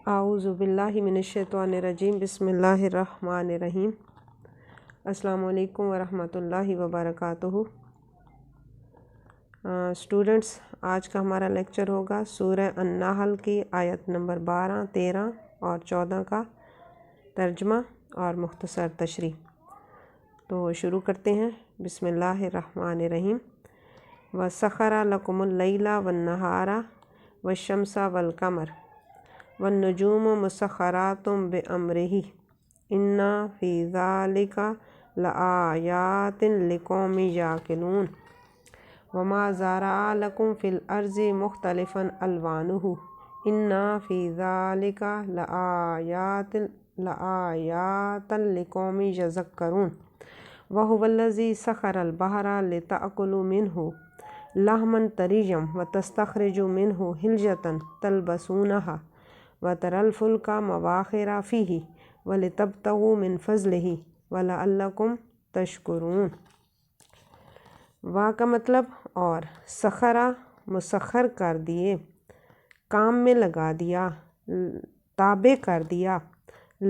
اعوذ باللہ من الشیطان الرجیم بسم اللہ الرحمن الرحیم۔ السلام علیکم ورحمۃ اللہ وبرکاتہ۔ اسٹوڈنٹس، آج کا ہمارا لیکچر ہوگا سورہ النحل کی آیت نمبر 12، 13 اور 14 کا ترجمہ اور مختصر تشریح۔ تو شروع کرتے ہیں۔ بسم اللہ الرحمن الرحیم۔ وَسَخَّرَ لَكُمُ اللَّيْلَ وَالنَّهَارَ وَالشَّمْسَ وَالْقَمَرَ وَالنُّجُومُ مُسَخَّرَاتٌ بِأَمْرِهِ إِنَّ فِي ذَلِكَ لَآيَاتٍ لِقَوْمٍ يَعْقِلُونَ وَمَا زَرَعَ لَكُمْ فِي الْأَرْضِ مُخْتَلِفًا أَلْوَانُهُ إِنَّ فِي ذَلِكَ لَآيَاتٍ لِقَوْمٍ يَذَّكَّرُونَ وَهُوَ الَّذِي سَخَّرَ الْبَحْرَ لِتَأْكُلُوا مِنْهُ لَحْمًا طَرِيًّا وَتَسْتَخْرِجُوا مِنْهُ حِلْيَةً تَلْبَسُونَهَا وَتَرَى الْفُلْكَ مَوَاخِرَ فِيهِ وَلِتَبْتَغُوا مِنْ فَضْلِهِ وَلَعَلَّكُمْ تَشْكُرُونَ۔ وا کا مطلب اور، سخرا مسخر کر دیے، کام میں لگا دیا، تابع کر دیا،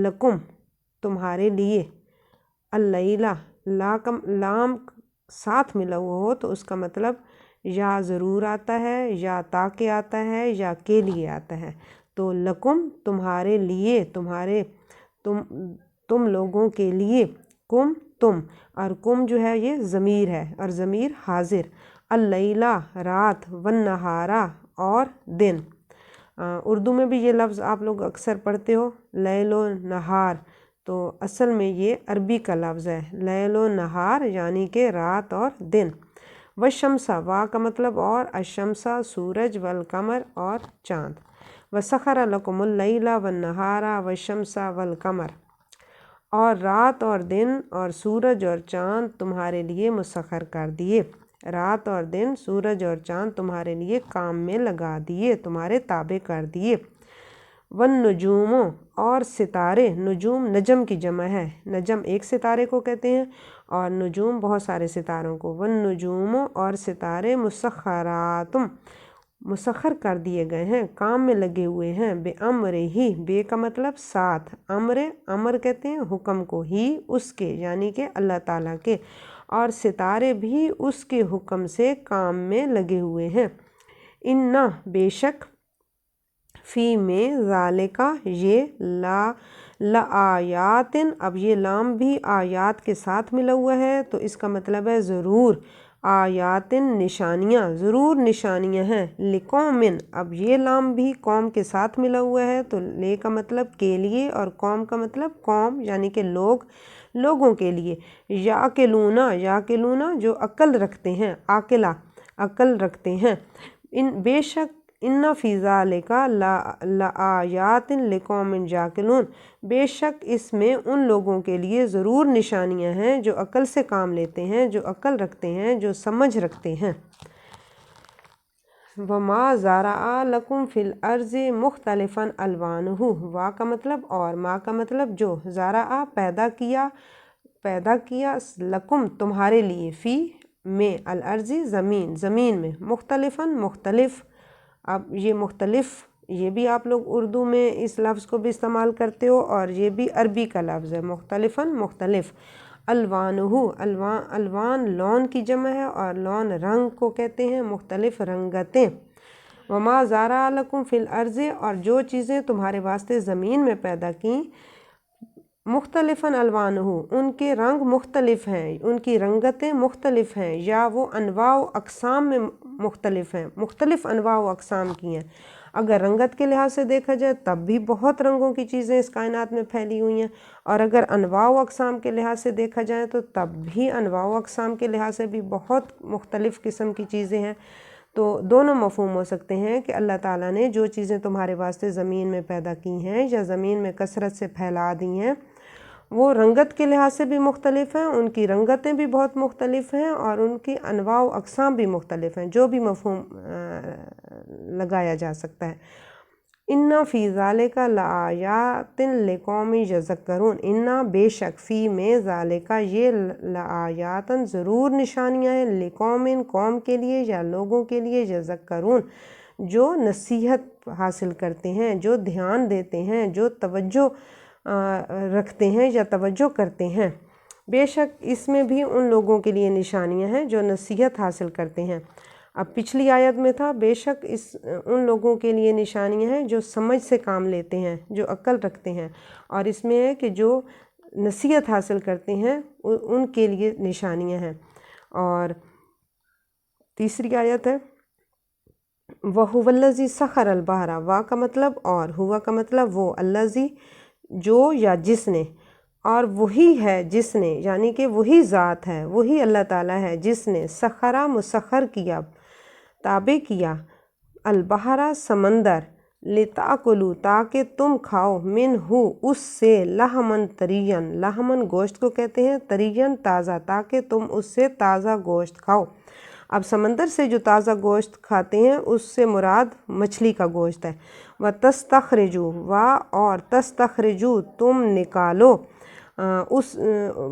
لکم تمہارے لیے، اللیلہ لام ساتھ ملا ہوا ہو تو اس کا مطلب یا ضرور آتا ہے، یا تاکہ آتا ہے، یا کے لیے آتا ہے۔ تو لکم تمہارے لیے، تم لوگوں کے لیے، کم تم، اور کم جو ہے یہ ضمیر ہے اور ضمیر حاضر، اللیلہ رات، والنہارا اور دن۔ اردو میں بھی یہ لفظ آپ لوگ اکثر پڑھتے ہو، لیل و نہار، تو اصل میں یہ عربی کا لفظ ہے، لیل و نہار یعنی کہ رات اور دن۔ والشمسہ وا کا مطلب اور، الشمسہ سورج، والقمر اور چاند۔ وَسَخَّرَ لَكُمُ اللَّيْلَ وَالنَّهَارَ وَالشَّمْسَ وَالْقَمَرَ، اور رات اور دن اور سورج اور چاند تمہارے لیے مسخر کر دیے، رات اور دن، سورج اور چاند تمہارے لیے کام میں لگا دیے، تمہارے تابع کر دیے۔ والنجوم اور ستارے، نجوم نجم کی جمع ہے، نجم ایک ستارے کو کہتے ہیں اور نجوم بہت سارے ستاروں کو۔ والنجوم اور ستارے مسخرات مسخر کر دیے گئے ہیں، کام میں لگے ہوئے ہیں، بِأَمْرِهِ بے کا مطلب ساتھ، امر کہتے ہیں حکم کو، ہی اس کے یعنی کہ اللہ تعالیٰ کے، اور ستارے بھی اس کے حکم سے کام میں لگے ہوئے ہیں۔ اِنَّ بے شک، فی میں ذالکا یہ لآیاتن، اب یہ لام بھی آیات کے ساتھ ملا ہوا ہے تو اس کا مطلب ہے ضرور، آیاتن نشانیاں، ضرور نشانیاں ہیں، لقومن، اب یہ لام بھی قوم کے ساتھ ملا ہوا ہے تو لے کا مطلب کے لیے اور قوم کا مطلب قوم یعنی کہ لوگوں کے لیے۔ یعقلون جو عقل رکھتے ہیں، عاقلہ عقل رکھتے ہیں۔ بے شک، ان فی ذالک لآیات لقوم یعقلون، بے شک اس میں ان لوگوں کے لیے ضرور نشانیاں ہیں جو عقل سے کام لیتے ہیں، جو عقل رکھتے ہیں، جو سمجھ رکھتے ہیں۔ وَمَا زَرَعَ لَكُمْ فِي الْأَرْضِ مُخْتَلِفًا أَلْوَانُهُ، وا کا مطلب اور، ما کا مطلب جو، زرع پیدا کیا، لکم تمہارے لیے، فی میں، الارض زمین میں، مختلفاً مختلف، اب یہ مختلف یہ بھی آپ لوگ اردو میں اس لفظ کو بھی استعمال کرتے ہو اور یہ بھی عربی کا لفظ ہے، مختلفاً مختلف۔ الوان لون کی جمع ہے اور لون رنگ کو کہتے ہیں، مختلف رنگتیں۔ وما زرع لکم فی الارض، اور جو چیزیں تمہارے واسطے زمین میں پیدا کیں، مختلفاً الوانہ ان کے رنگ مختلف ہیں، ان کی رنگتیں مختلف ہیں، یا وہ انواع و اقسام میں مختلف ہیں، مختلف انواع و اقسام کی ہیں۔ اگر رنگت کے لحاظ سے دیکھا جائے تب بھی بہت رنگوں کی چیزیں اس کائنات میں پھیلی ہوئی ہیں، اور اگر انواع و اقسام کے لحاظ سے دیکھا جائے تو تب بھی انواع و اقسام کے لحاظ سے بھی بہت مختلف قسم کی چیزیں ہیں۔ تو دونوں مفہوم ہو سکتے ہیں کہ اللہ تعالیٰ نے جو چیزیں تمہارے واسطے زمین میں پیدا کی ہیں یا زمین میں کثرت سے پھیلا دی ہیں، وہ رنگت کے لحاظ سے بھی مختلف ہیں، ان کی رنگتیں بھی بہت مختلف ہیں اور ان کی انواع و اقسام بھی مختلف ہیں، جو بھی مفہوم لگایا جا سکتا ہے۔ اِنَّ فِي ذَلِكَ لَآیَاتٍ لِقَوْمٍ یَذَّکَّرُونَ، اِنَّ بے شک، فی میں، ذَلِكَ یہ، لآیاتن ضرور نشانیاں ہیں، لقوم قوم کے لیے یا لوگوں کے لیے، یذکرون جو نصیحت حاصل کرتے ہیں، جو دھیان دیتے ہیں، جو توجہ رکھتے ہیں یا توجہ کرتے ہیں۔ بے شک اس میں بھی ان لوگوں کے لیے نشانیاں ہیں جو نصیحت حاصل کرتے ہیں۔ اب پچھلی آیت میں تھا بے شک ان لوگوں کے لیے نشانیاں ہیں جو سمجھ سے کام لیتے ہیں، جو عقل رکھتے ہیں، اور اس میں ہے کہ جو نصیحت حاصل کرتے ہیں ان کے لیے نشانیاں ہیں۔ اور تیسری آیت ہے وَهُوَ الَّذِي سَخَرَ الْبَحْرَ، وا کا مطلب اور، ہوا کا مطلب وہ، الَّذِي جو یا جس نے، اور وہی ہے جس نے، یعنی کہ وہی ذات ہے، وہی اللہ تعالیٰ ہے جس نے سخرا مسخر کیا، تابع کیا، البحر سمندر، لِتَأْكُلُوا تاکہ تم کھاؤ، منہ اس سے، لحمن طریًّا، لحمن گوشت کو کہتے ہیں، طریًّا تازہ، تاکہ تم اس سے تازہ گوشت کھاؤ۔ اب سمندر سے جو تازہ گوشت کھاتے ہیں اس سے مراد مچھلی کا گوشت ہے۔ وَتَسْتَخْرِجُوا، اور تستخرجو تم نکالو، اس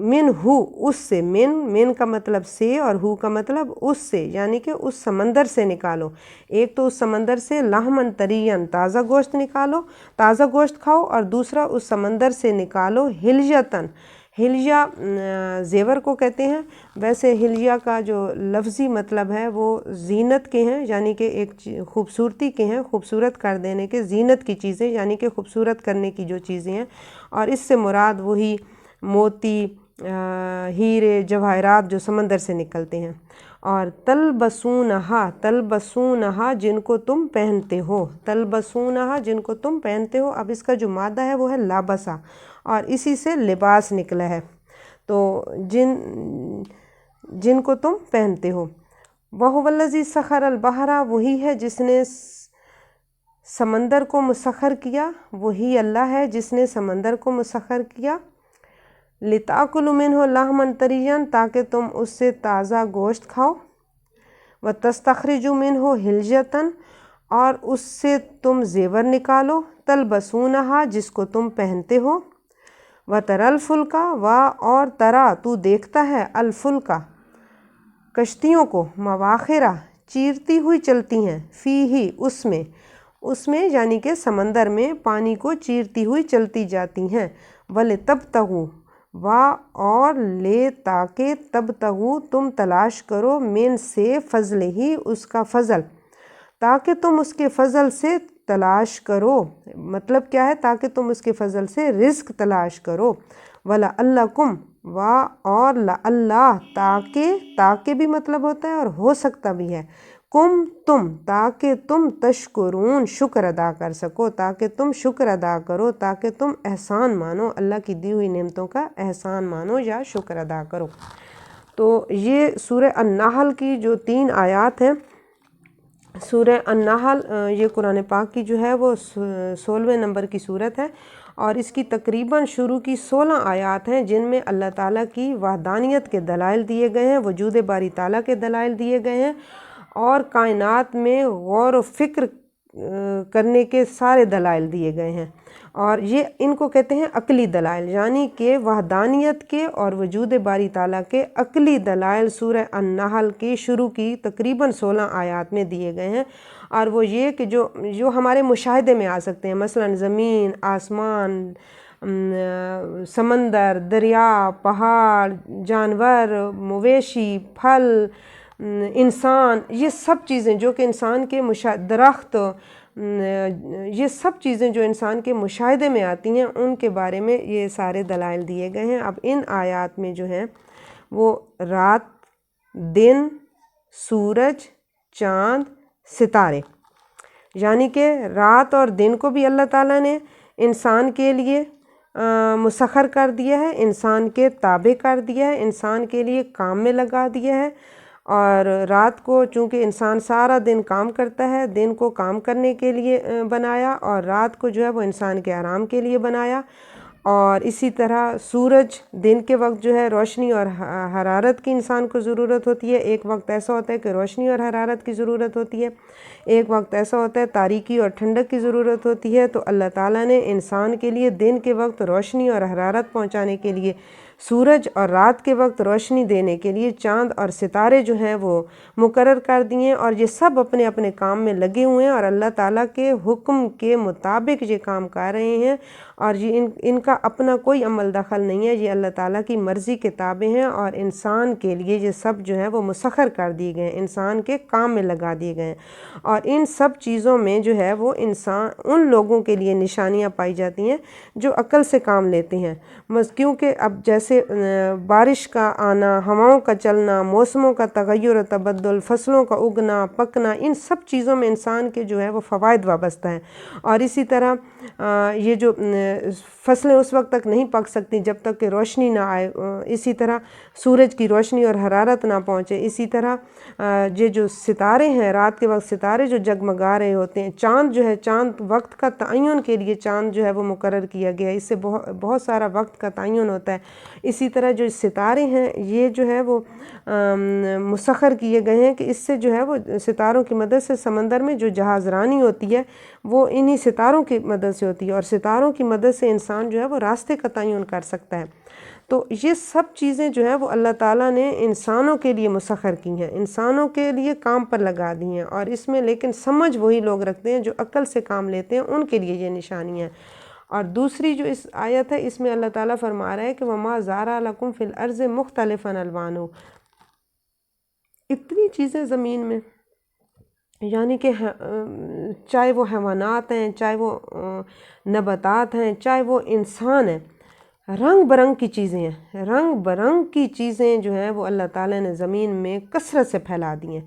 منہ اس سے، من کا مطلب سے اور ہو کا مطلب اس سے، یعنی کہ اس سمندر سے نکالو۔ ایک تو اس سمندر سے لحمن طریًّا تازہ گوشت نکالو، تازہ گوشت کھاؤ، اور دوسرا اس سمندر سے نکالو ہلیتاً، ہلیہ زیور کو کہتے ہیں۔ ویسے ہلیہ کا جو لفظی مطلب ہے وہ زینت کے ہیں، یعنی کہ ایک خوبصورتی کے ہیں، خوبصورت کر دینے کے، زینت کی چیزیں یعنی کہ خوبصورت کرنے کی جو چیزیں ہیں، اور اس سے مراد وہی موتی، ہیرے، جواہرات جو سمندر سے نکلتے ہیں۔ اور تلبسونہا، تلبسونہا جن کو تم پہنتے ہو، تلبسونہا جن کو تم پہنتے ہو۔ اب اس کا جو مادہ ہے وہ ہے لابسا، اور اسی سے لباس نکلا ہے، تو جن کو تم پہنتے ہو۔ وَهُوَ الَّذِي سَخَرَ الْبَحْرَ، وہی ہے جس نے سمندر کو مسخر کیا، وہی اللہ ہے جس نے سمندر کو مسخر کیا، لِتَأْكُلُوا مِنْهُ لَحْمًا طَرِيًّا تاکہ تم اس سے تازہ گوشت کھاؤ، وَتَسْتَخْرِجُوا مِنْهُ حِلْيَةً اور اس سے تم زیور نکالو، تلبسونہا جس کو تم پہنتے ہو، وَتَرَى الْفُلْكَ اور ترا تو دیکھتا ہے، الفلکا کشتیوں کو، مواخرہ چیرتی ہوئی چلتی ہیں، فیہ اس میں یعنی کہ سمندر میں پانی کو چیرتی ہوئی چلتی جاتی ہیں، وَلِتَبْتَغُوا اور لے تاکہ تبتغوا تم تلاش کرو، من سے فضل ہی اس کا فضل، تاکہ تم اس کے فضل سے تلاش کرو، مطلب کیا ہے تاکہ تم اس کے فضل سے رزق تلاش کرو، وَلَعَلَّكُمْ اور لَعَلَّہ تاکہ بھی مطلب ہوتا ہے اور ہو سکتا بھی ہے، تم تاکہ تم تشکرون شکر ادا کر سکو، تاکہ تم شکر ادا کرو، تاکہ تم احسان مانو، اللہ کی دی ہوئی نعمتوں کا احسان مانو یا شکر ادا کرو۔ تو یہ سورہ النحل کی جو 3 آیات ہیں، سورہ النحل یہ قرآن پاک کی جو ہے وہ 16ویں نمبر کی صورت ہے، اور اس کی تقریباً شروع کی 16 آیات ہیں جن میں اللہ تعالیٰ کی وحدانیت کے دلائل دیے گئے ہیں، وجود باری تعالیٰ کے دلائل دیے گئے ہیں، اور کائنات میں غور و فکر کرنے کے سارے دلائل دیے گئے ہیں، اور یہ ان کو کہتے ہیں عقلی دلائل، یعنی کہ وحدانیت کے اور وجود باری تعالیٰ کے عقلی دلائل سورہ النحل کی شروع کی تقریباً 16 آیات میں دیے گئے ہیں، اور وہ یہ کہ جو ہمارے مشاہدے میں آ سکتے ہیں، مثلاً زمین، آسمان، سمندر، دریا، پہاڑ، جانور، مویشی، پھل، انسان، یہ سب چیزیں جو کہ انسان کے درخت، یہ سب چیزیں جو انسان کے مشاہدے میں آتی ہیں ان کے بارے میں یہ سارے دلائل دیے گئے ہیں۔ اب ان آیات میں جو ہیں وہ رات، دن، سورج، چاند، ستارے، یعنی کہ رات اور دن کو بھی اللہ تعالیٰ نے انسان کے لیے مسخر کر دیا ہے، انسان کے تابع کر دیا ہے، انسان کے لیے کام میں لگا دیا ہے، اور رات کو چونکہ انسان سارا دن کام کرتا ہے، دن کو کام کرنے کے لیے بنایا، اور رات کو جو ہے وہ انسان کے آرام کے لیے بنایا، اور اسی طرح سورج دن کے وقت جو ہے روشنی اور حرارت کی انسان کو ضرورت ہوتی ہے، ایک وقت ایسا ہوتا ہے کہ روشنی اور حرارت کی ضرورت ہوتی ہے، ایک وقت ایسا ہوتا ہے تاریکی اور ٹھنڈک کی ضرورت ہوتی ہے، تو اللہ تعالیٰ نے انسان کے لیے دن کے وقت روشنی اور حرارت پہنچانے کے لیے سورج اور رات کے وقت روشنی دینے کے لیے چاند اور ستارے جو ہیں وہ مقرر کر دیے، اور یہ سب اپنے اپنے کام میں لگے ہوئے ہیں، اور اللہ تعالیٰ کے حکم کے مطابق یہ کام کر رہے ہیں، اور یہ ان کا اپنا کوئی عمل دخل نہیں ہے، یہ اللہ تعالیٰ کی مرضی کے تابع ہیں، اور انسان کے لیے یہ سب جو ہے وہ مسخر کر دیے گئے ہیں، انسان کے کام میں لگا دیے گئے ہیں۔ اور ان سب چیزوں میں جو ہے وہ ان لوگوں کے لیے نشانیاں پائی جاتی ہیں جو عقل سے کام لیتے ہیں، کیونکہ اب جیسے بارش کا آنا، ہواؤں کا چلنا، موسموں کا تغیر و تبدل، فصلوں کا اگنا پکنا، ان سب چیزوں میں انسان کے جو ہے وہ فوائد وابستہ ہیں، اور اسی طرح یہ جو فصلیں اس وقت تک نہیں پک سکتی جب تک کہ روشنی نہ آئے، اسی طرح سورج کی روشنی اور حرارت نہ پہنچے، اسی طرح یہ جو ستارے ہیں، رات کے وقت ستارے جو جگمگا رہے ہوتے ہیں، چاند جو ہے، چاند وقت کا تعین کے لیے چاند جو ہے وہ مقرر کیا گیا ہے، اس سے بہت سارا وقت کا تعین ہوتا ہے۔ اسی طرح جو ستارے ہیں یہ جو ہے وہ مسخر کیے گئے ہیں کہ اس سے جو ہے وہ ستاروں کی مدد سے سمندر میں جو جہاز رانی ہوتی ہے وہ انہی ستاروں کی مدد سے ہوتی ہے، اور ستاروں کی مدد سے انسان جو ہے وہ راستے کا تعین کر سکتا ہے۔ تو یہ سب چیزیں جو ہے وہ اللہ تعالیٰ نے انسانوں کے لیے مسخر کی ہیں، انسانوں کے لیے کام پر لگا دی ہیں، اور اس میں لیکن سمجھ وہی لوگ رکھتے ہیں جو عقل سے کام لیتے ہیں، ان کے لیے یہ نشانیاں ہیں۔ اور دوسری جو اس آیت ہے اس میں اللہ تعالیٰ فرما رہا ہے کہ وَمَا زَارَ لَكُمْ فِي الْأَرْضِ مُخْتَلِفًا أَلْوَانُهُ، اتنی چیزیں زمین میں، یعنی کہ چاہے وہ حیوانات ہیں، چاہے وہ نباتات ہیں، چاہے وہ انسان ہیں، رنگ برنگ کی چیزیں ہیں، رنگ برنگ کی چیزیں جو ہیں وہ اللہ تعالیٰ نے زمین میں کثرت سے پھیلا دی ہیں،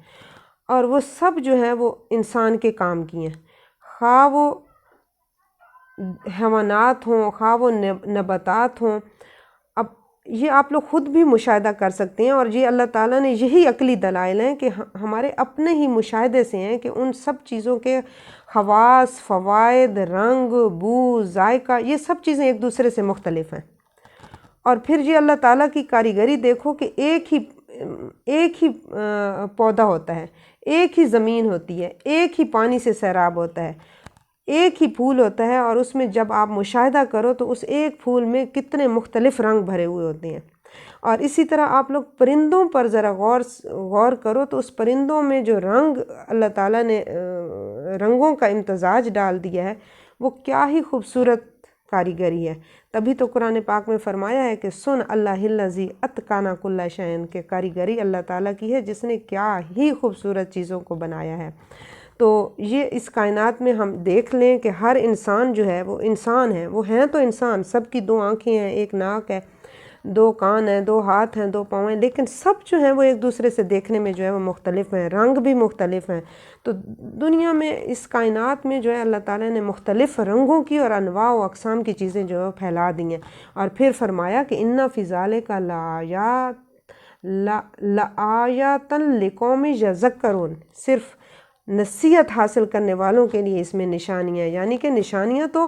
اور وہ سب جو ہے وہ انسان کے کام کی ہیں، خواہ وہ حیوانات ہوں، خواہ وہ نباتات ہوں۔ اب یہ آپ لوگ خود بھی مشاہدہ کر سکتے ہیں، اور یہ اللہ تعالیٰ نے یہی عقلی دلائل ہیں کہ ہمارے اپنے ہی مشاہدے سے ہیں کہ ان سب چیزوں کے خواص، فوائد، رنگ، بو، ذائقہ، یہ سب چیزیں ایک دوسرے سے مختلف ہیں۔ اور پھر یہ اللہ تعالیٰ کی کاریگری دیکھو کہ ایک ہی پودا ہوتا ہے، ایک ہی زمین ہوتی ہے، ایک ہی پانی سے سیراب ہوتا ہے، ایک ہی پھول ہوتا ہے، اور اس میں جب آپ مشاہدہ کرو تو اس ایک پھول میں کتنے مختلف رنگ بھرے ہوئے ہوتے ہیں۔ اور اسی طرح آپ لوگ پرندوں پر ذرا غور کرو تو اس پرندوں میں جو رنگ اللہ تعالیٰ نے رنگوں کا امتزاج ڈال دیا ہے وہ کیا ہی خوبصورت کاریگری ہے۔ تبھی تو قرآن پاک میں فرمایا ہے کہ سن اللہ الذی اتقن کل شیء، کہ کاریگری اللہ تعالیٰ کی ہے جس نے کیا ہی خوبصورت چیزوں کو بنایا ہے۔ تو یہ اس کائنات میں ہم دیکھ لیں کہ ہر انسان جو ہے وہ انسان ہے، وہ ہیں تو انسان، سب کی 2 آنکھیں ہیں، 1 ناک ہے، 2 کان ہیں، 2 ہاتھ ہیں، 2 پاؤں ہیں، لیکن سب جو ہیں وہ ایک دوسرے سے دیکھنے میں جو ہے وہ مختلف ہیں، رنگ بھی مختلف ہیں۔ تو دنیا میں اس کائنات میں جو ہے اللہ تعالیٰ نے مختلف رنگوں کی اور انواع و اقسام کی چیزیں جو ہے پھیلا دی ہیں، اور پھر فرمایا کہ اِنَّ فِي ذَلِكَ لَآیَاتً لِقَوْمٍ یَذَکَّرُونَ، صرف نصیحت حاصل کرنے والوں کے لیے اس میں نشانیاں، یعنی کہ نشانیاں تو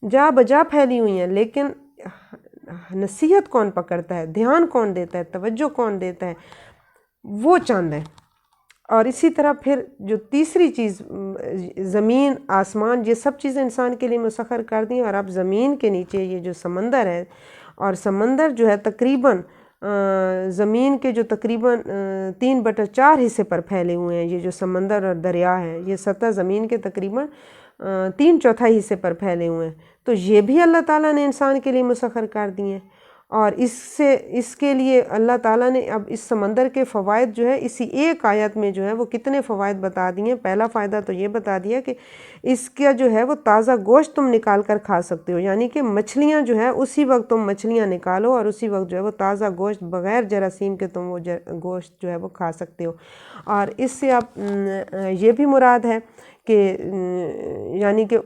جا بجا پھیلی ہوئی ہیں، لیکن نصیحت کون پکڑتا ہے، دھیان کون دیتا ہے، توجہ کون دیتا ہے، وہ چند ہے۔ اور اسی طرح پھر جو تیسری چیز زمین، آسمان، یہ سب چیزیں انسان کے لیے مسخر کر دی ہیں، اور اب زمین کے نیچے یہ جو سمندر ہے، اور سمندر جو ہے تقریباً زمین کے جو تقریباً 3/4 حصے پر پھیلے ہوئے ہیں، یہ جو سمندر اور دریا ہیں یہ سطح زمین کے تقریباً 3/4 حصے پر پھیلے ہوئے ہیں، تو یہ بھی اللہ تعالیٰ نے انسان کے لیے مسخر کر دی ہیں۔ اور اس کے لیے اللہ تعالیٰ نے اب اس سمندر کے فوائد جو ہے اسی ایک آیت میں جو ہے وہ کتنے فوائد بتا دیے ہیں۔ پہلا فائدہ تو یہ بتا دیا کہ اس کا جو ہے وہ تازہ گوشت تم نکال کر کھا سکتے ہو، یعنی کہ مچھلیاں جو ہے اسی وقت تم مچھلیاں نکالو اور اسی وقت جو ہے وہ تازہ گوشت بغیر جراثیم کے تم وہ گوشت جو ہے وہ کھا سکتے ہو۔ اور اس سے اب یہ بھی مراد ہے کہ یعنی کہ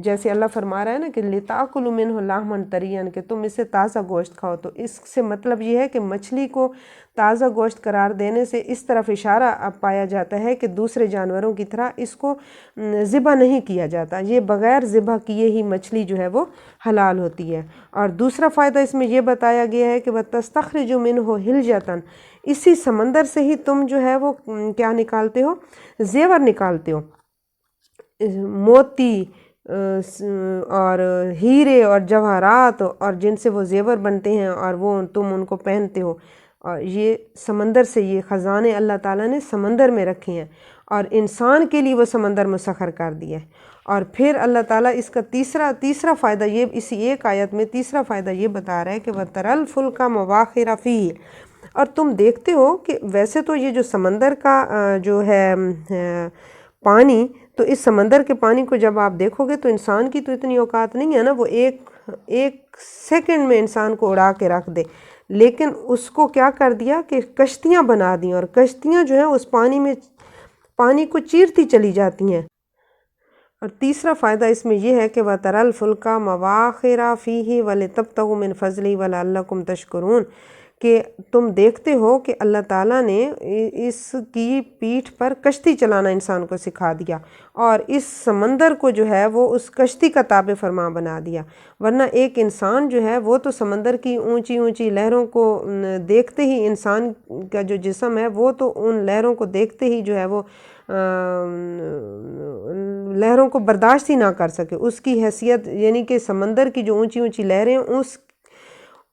جیسے اللہ فرما رہا ہے نا کہ لِتَأْكُلُوا مِنْهُ لَحْمًا طَرِيًّا، کہ تم اس سے تازہ گوشت کھاؤ، تو اس سے مطلب یہ ہے کہ مچھلی کو تازہ گوشت قرار دینے سے اس طرف اشارہ اب پایا جاتا ہے کہ دوسرے جانوروں کی طرح اس کو ذبح نہیں کیا جاتا، یہ بغیر ذبح کیے ہی مچھلی جو ہے وہ حلال ہوتی ہے۔ اور دوسرا فائدہ اس میں یہ بتایا گیا ہے کہ وَتَسْتَخْرِجُ مِنْهُ حِلْيَةً، اسی سمندر سے ہی تم جو ہے وہ کیا نکالتے ہو، زیور نکالتے ہو، موتی، اور ہیرے اور جواہرات اور جن سے وہ زیور بنتے ہیں اور وہ تم ان کو پہنتے ہو، اور یہ سمندر سے یہ خزانے اللہ تعالیٰ نے سمندر میں رکھے ہیں اور انسان کے لیے وہ سمندر مسخر کر دیا ہے۔ اور پھر اللہ تعالیٰ اس کا تیسرا فائدہ یہ اسی ایک آیت میں تیسرا فائدہ یہ بتا رہا ہے کہ وَتَرَى الْفُلْكَ مَوَاخِرَ فِيهِ، اور تم دیکھتے ہو کہ ویسے تو یہ جو سمندر کا جو ہے پانی، تو اس سمندر کے پانی کو جب آپ دیکھو گے تو انسان کی تو اتنی اوقات نہیں ہے نا وہ ایک سیکنڈ میں انسان کو اڑا کے رکھ دے، لیکن اس کو کیا کر دیا کہ کشتیاں بنا دیں، اور کشتیاں جو ہیں اس پانی کو چیرتی چلی جاتی ہیں۔ اور تیسرا فائدہ اس میں یہ ہے کہ وَتَرَى الْفُلْكَ مَوَاخِرَ فِيهِ وَلِتَبْتَغُوا مِنْ فَضْلِهِ وَلَعَلَّكُمْ تَشْكُرُونَ، کہ تم دیکھتے ہو کہ اللہ تعالیٰ نے اس کی پیٹھ پر کشتی چلانا انسان کو سکھا دیا، اور اس سمندر کو جو ہے وہ اس کشتی کا تابع فرما بنا دیا، ورنہ ایک انسان جو ہے وہ تو سمندر کی اونچی اونچی لہروں کو دیکھتے ہی، انسان کا جو جسم ہے وہ تو ان لہروں کو دیکھتے ہی جو ہے وہ لہروں کو برداشت ہی نہ کر سکے، اس کی حیثیت یعنی کہ سمندر کی جو اونچی اونچی لہریں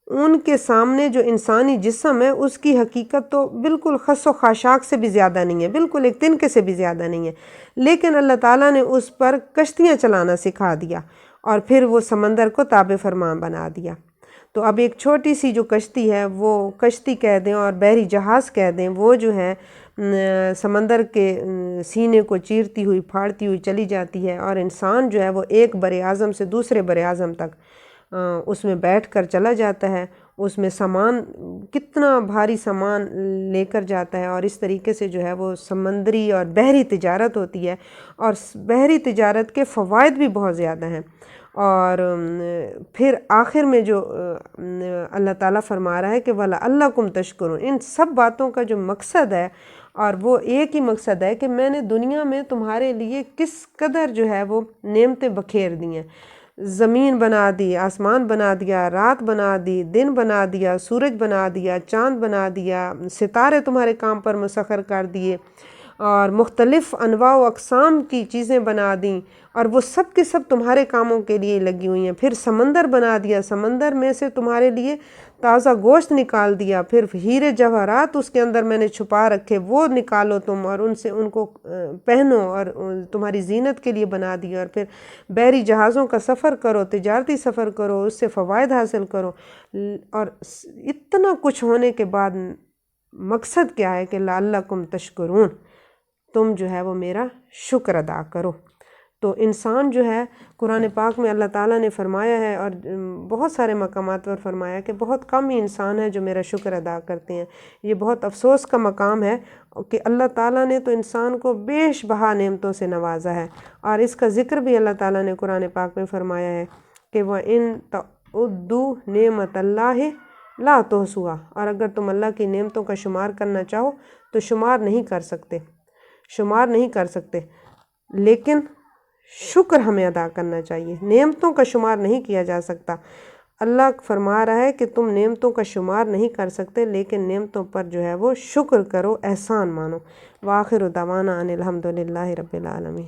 ان کے سامنے جو انسانی جسم ہے اس کی حقیقت تو بالکل خس و خاشاک سے بھی زیادہ نہیں ہے، بالکل ایک تنکے سے بھی زیادہ نہیں ہے، لیکن اللہ تعالیٰ نے اس پر کشتیاں چلانا سکھا دیا اور پھر وہ سمندر کو تابع فرما بنا دیا۔ تو اب ایک چھوٹی سی جو کشتی ہے وہ کشتی کہہ دیں اور بحری جہاز کہہ دیں، وہ جو ہے سمندر کے سینے کو چیرتی ہوئی پھاڑتی ہوئی چلی جاتی ہے، اور انسان جو ہے وہ ایک بر اعظم سے دوسرے بر اعظم تک اس میں بیٹھ کر چلا جاتا ہے، اس میں سامان کتنا بھاری سامان لے کر جاتا ہے، اور اس طریقے سے جو ہے وہ سمندری اور بحری تجارت ہوتی ہے، اور بحری تجارت کے فوائد بھی بہت زیادہ ہیں۔ اور پھر آخر میں جو اللہ تعالیٰ فرما رہا ہے کہ وَلَعَلَّكُمْ تَشْكُرُونَ، ان سب باتوں کا جو مقصد ہے اور وہ ایک ہی مقصد ہے کہ میں نے دنیا میں تمہارے لیے کس قدر جو ہے وہ نعمتیں بکھیر دی ہیں، زمین بنا دی، آسمان بنا دیا، رات بنا دی، دن بنا دیا، سورج بنا دیا، چاند بنا دیا، ستارے تمہارے کام پر مسخر کر دیے، اور مختلف انواع و اقسام کی چیزیں بنا دیں، اور وہ سب کے سب تمہارے کاموں کے لیے لگی ہوئی ہیں۔ پھر سمندر بنا دیا، سمندر میں سے تمہارے لیے تازہ گوشت نکال دیا، پھر ہیرے جواہرات اس کے اندر میں نے چھپا رکھے، وہ نکالو تم اور ان کو پہنو اور تمہاری زینت کے لیے بنا دیا، اور پھر بحری جہازوں کا سفر کرو، تجارتی سفر کرو، اس سے فوائد حاصل کرو، اور اتنا کچھ ہونے کے بعد مقصد کیا ہے کہ لعلکم تشکرون، تم جو ہے وہ میرا شکر ادا کرو۔ تو انسان جو ہے قرآن پاک میں اللہ تعالیٰ نے فرمایا ہے اور بہت سارے مقامات پر فرمایا کہ بہت کم ہی انسان ہے جو میرا شکر ادا کرتے ہیں۔ یہ بہت افسوس کا مقام ہے کہ اللہ تعالیٰ نے تو انسان کو بیش بہا نعمتوں سے نوازا ہے، اور اس کا ذکر بھی اللہ تعالیٰ نے قرآن پاک میں فرمایا ہے کہ وَإِن تَعُدُّوا نِعْمَتَ اللَّهِ لَا تُحْصُوهَا، اور اگر تم اللہ کی نعمتوں کا شمار کرنا چاہو تو شمار نہیں کر سکتے، لیکن شکر ہمیں ادا کرنا چاہیے۔ نعمتوں کا شمار نہیں کیا جا سکتا، اللہ فرما رہا ہے کہ تم نعمتوں کا شمار نہیں کر سکتے، لیکن نعمتوں پر جو ہے وہ شکر کرو، احسان مانو۔ وآخر دعوانا ان الحمد للہ رب العالمین۔